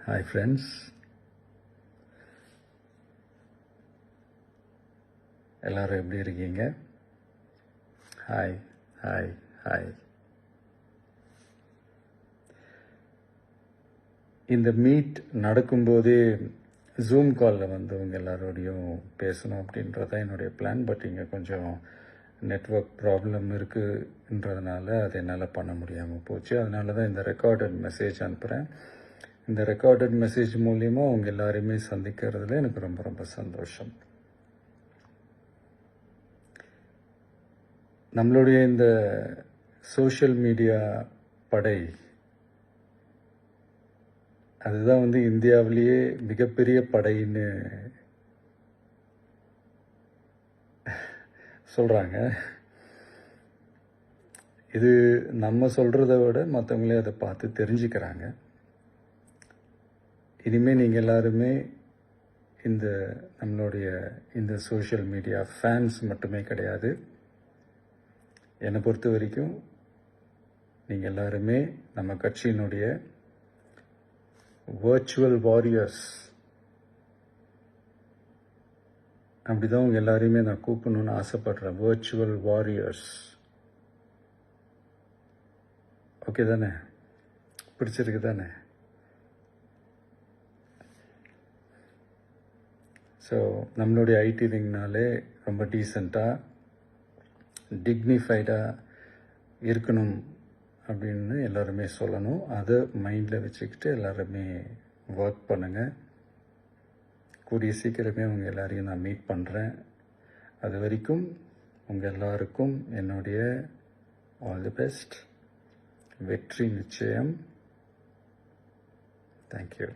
Hi friends, எல்லாரும் எப்படி இருக்கீங்க? Hi hi hi. இந்த மீட் நடக்கும்போதே ஜூம் காலில் வந்து உங்கள் எல்லாரோடையும் பேசணும் அப்படின்றதான் என்னுடைய பிளான். பட் இங்கே கொஞ்சம் நெட்வொர்க் ப்ராப்ளம் இருக்குன்றதுனால அது என்னால் பண்ண முடியாமல் போச்சு. அதனால தான் இந்த ரெக்கார்டட் மெசேஜ் அனுப்புகிறேன். இந்த ரெக்கார்டட் மெசேஜ் மூலிமா அவங்க எல்லாரையுமே சந்திக்கிறதுல எனக்கு ரொம்ப ரொம்ப சந்தோஷம். நம்மளுடைய இந்த சோஷியல் மீடியா படை அதுதான் வந்து இந்தியாவிலேயே மிகப்பெரிய படைன்னு சொல்கிறாங்க. இது நம்ம சொல்கிறத விட மற்றவங்களே அதை பார்த்து தெரிஞ்சுக்கிறாங்க. இனிமேல் நீங்கள் எல்லாருமே இந்த நம்மளுடைய இந்த சோஷியல் மீடியா ஃபேன்ஸ் மட்டுமே கிடையாது. என்னை பொறுத்த வரைக்கும் நீங்கள் எல்லாருமே நம்ம கட்சியினுடைய வர்ச்சுவல் வாரியர்ஸ். அப்படிதான் உங்கள் எல்லாரையுமே நான் கூப்பிடணும்னு ஆசைப்படுறேன். Virtual warriors. ஓகே தானே? பிடிச்சிருக்கு தானே? ஸோ நம்மளுடைய ஐடி விங்னாலே ரொம்ப டீசெண்டாக டிக்னிஃபைடாக இருக்கணும் அப்படின்னு எல்லாருமே சொல்லணும். அதை மைண்டில் வச்சுக்கிட்டு எல்லாருமே ஒர்க் பண்ணுங்கள். கூடிய சீக்கிரமே உங்கள் எல்லாரையும் நான் மீட் பண்ணுறேன். அது வரைக்கும் உங்கள் எல்லாருக்கும் என்னுடைய ஆல் தி பெஸ்ட். வெற்றி நிச்சயம். தேங்க்யூ.